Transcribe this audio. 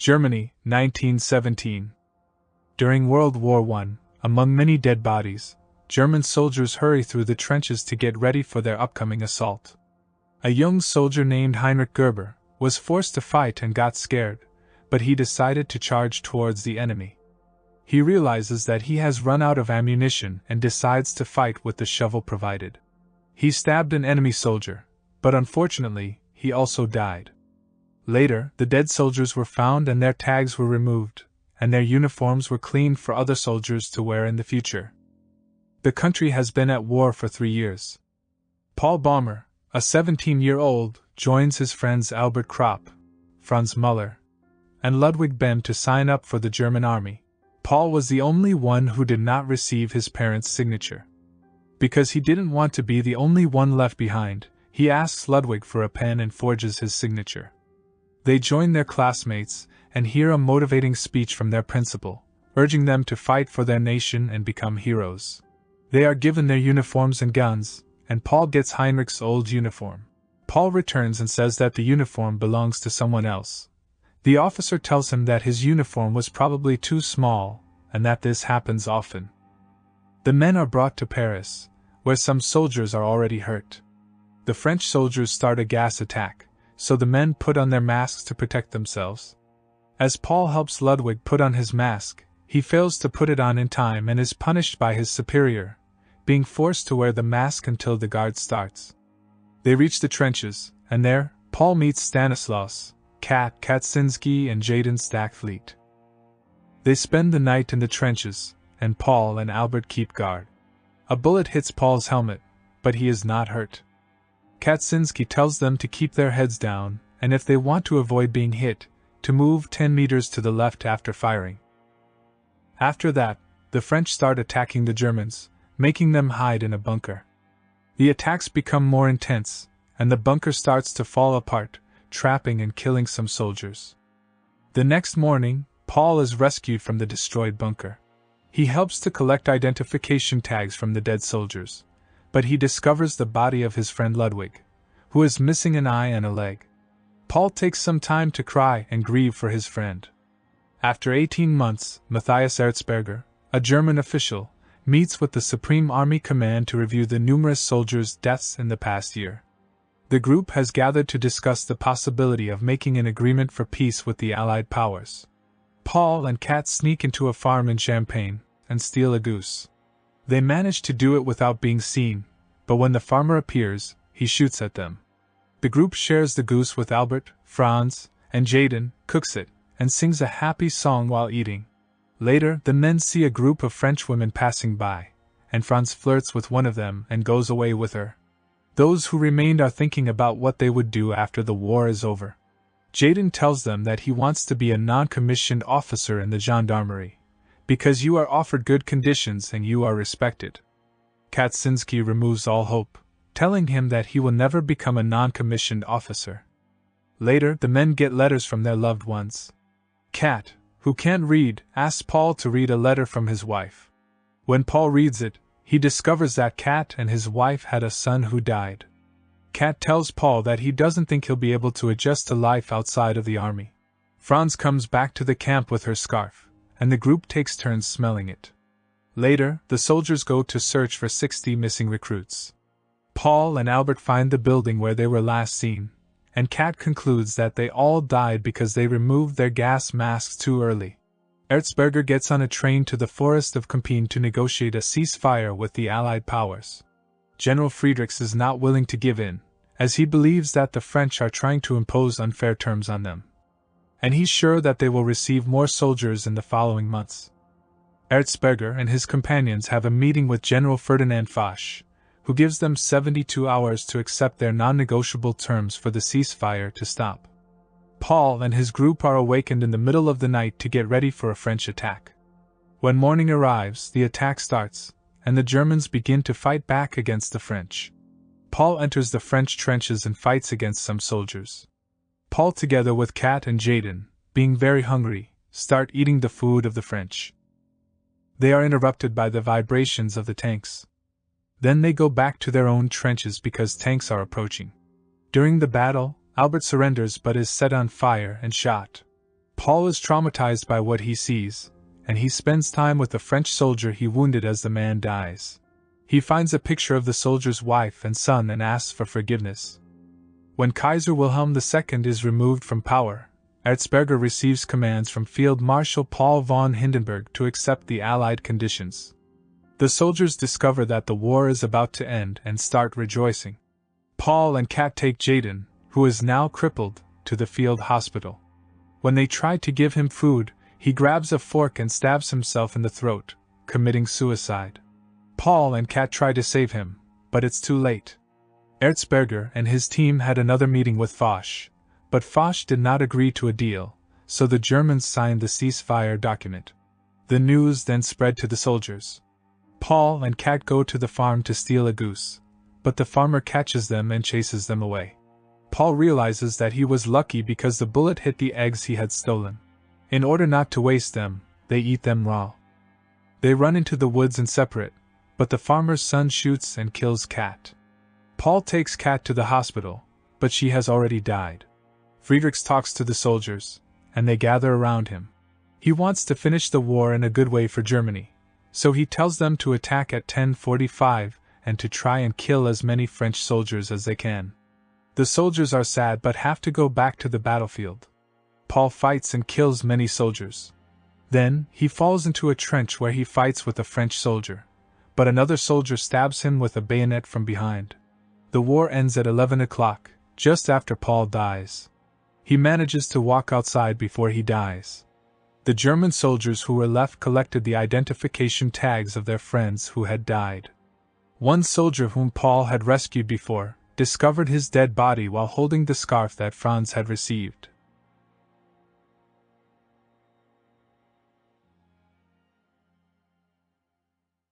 Germany, 1917. During World War I, among many dead bodies, German soldiers hurry through the trenches to get ready for their upcoming assault. A young soldier named Heinrich Gerber was forced to fight and got scared, but he decided to charge towards the enemy. He realizes that he has run out of ammunition and decides to fight with the shovel provided. He stabbed an enemy soldier, but unfortunately, he also died. Later, the dead soldiers were found and their tags were removed, and their uniforms were cleaned for other soldiers to wear in the future. The country has been at war for 3 years. Paul Baumer, a 17-year-old, joins his friends Albert Kropp, Franz Müller, and Ludwig Bem to sign up for the German army. Paul was the only one who did not receive his parents' signature. Because he didn't want to be the only one left behind, he asks Ludwig for a pen and forges his signature. They join their classmates and hear a motivating speech from their principal, urging them to fight for their nation and become heroes. They are given their uniforms and guns, and Paul gets Heinrich's old uniform. Paul returns and says that the uniform belongs to someone else. The officer tells him that his uniform was probably too small, and that this happens often. The men are brought to Paris, where some soldiers are already hurt. The French soldiers start a gas attack, so the men put on their masks to protect themselves. As Paul helps Ludwig put on his mask, he fails to put it on in time and is punished by his superior, being forced to wear the mask until the guard starts. They reach the trenches, and there, Paul meets Stanislaus, Kat Katczynski and Jaden Stackfleet. They spend the night in the trenches, and Paul and Albert keep guard. A bullet hits Paul's helmet, but he is not hurt. Katczynski tells them to keep their heads down, and if they want to avoid being hit, to move 10 meters to the left after firing. After that, the French start attacking the Germans, making them hide in a bunker. The attacks become more intense, and the bunker starts to fall apart, trapping and killing some soldiers. The next morning, Paul is rescued from the destroyed bunker. He helps to collect identification tags from the dead soldiers, but he discovers the body of his friend Ludwig, who is missing an eye and a leg. Paul takes some time to cry and grieve for his friend. After 18 months, Matthias Erzberger, a German official, meets with the Supreme Army Command to review the numerous soldiers' deaths in the past year. The group has gathered to discuss the possibility of making an agreement for peace with the Allied powers. Paul and Kat sneak into a farm in Champagne and steal a goose. They manage to do it without being seen, but when the farmer appears, he shoots at them. The group shares the goose with Albert, Franz, and Jaden, cooks it, and sings a happy song while eating. Later, the men see a group of French women passing by, and Franz flirts with one of them and goes away with her. Those who remained are thinking about what they would do after the war is over. Jaden tells them that he wants to be a non-commissioned officer in the gendarmerie, because you are offered good conditions and you are respected. Katczynski removes all hope, telling him that he will never become a non-commissioned officer. Later, the men get letters from their loved ones. Kat, who can't read, asks Paul to read a letter from his wife. When Paul reads it, he discovers that Kat and his wife had a son who died. Kat tells Paul that he doesn't think he'll be able to adjust to life outside of the army. Franz comes back to the camp with her scarf, and the group takes turns smelling it. Later, the soldiers go to search for 60 missing recruits. Paul and Albert find the building where they were last seen, and Kat concludes that they all died because they removed their gas masks too early. Erzberger gets on a train to the forest of Compiègne to negotiate a ceasefire with the Allied powers. General Friedrichs is not willing to give in, as he believes that the French are trying to impose unfair terms on them. And he's sure that they will receive more soldiers in the following months. Erzberger and his companions have a meeting with General Ferdinand Foch, who gives them 72 hours to accept their non-negotiable terms for the ceasefire to stop. Paul and his group are awakened in the middle of the night to get ready for a French attack. When morning arrives, the attack starts, and the Germans begin to fight back against the French. Paul enters the French trenches and fights against some soldiers. Paul, together with Kat and Jaden, being very hungry, start eating the food of the French. They are interrupted by the vibrations of the tanks. Then they go back to their own trenches because tanks are approaching. During the battle, Albert surrenders but is set on fire and shot. Paul is traumatized by what he sees, and he spends time with the French soldier he wounded as the man dies. He finds a picture of the soldier's wife and son and asks for forgiveness. When Kaiser Wilhelm II is removed from power, Erzberger receives commands from Field Marshal Paul von Hindenburg to accept the Allied conditions. The soldiers discover that the war is about to end and start rejoicing. Paul and Kat take Jaden, who is now crippled, to the field hospital. When they try to give him food, he grabs a fork and stabs himself in the throat, committing suicide. Paul and Kat try to save him, but it's too late. Erzberger and his team had another meeting with Foch, but Foch did not agree to a deal, so the Germans signed the ceasefire document. The news then spread to the soldiers. Paul and Kat go to the farm to steal a goose, but the farmer catches them and chases them away. Paul realizes that he was lucky because the bullet hit the eggs he had stolen. In order not to waste them, they eat them raw. They run into the woods and separate, but the farmer's son shoots and kills Kat. Paul takes Kat to the hospital, but she has already died. Friedrich talks to the soldiers, and they gather around him. He wants to finish the war in a good way for Germany, so he tells them to attack at 10:45 and to try and kill as many French soldiers as they can. The soldiers are sad but have to go back to the battlefield. Paul fights and kills many soldiers. Then, he falls into a trench where he fights with a French soldier, but another soldier stabs him with a bayonet from behind. The war ends at 11 o'clock, just after Paul dies. He manages to walk outside before he dies. The German soldiers who were left collected the identification tags of their friends who had died. One soldier whom Paul had rescued before discovered his dead body while holding the scarf that Franz had received.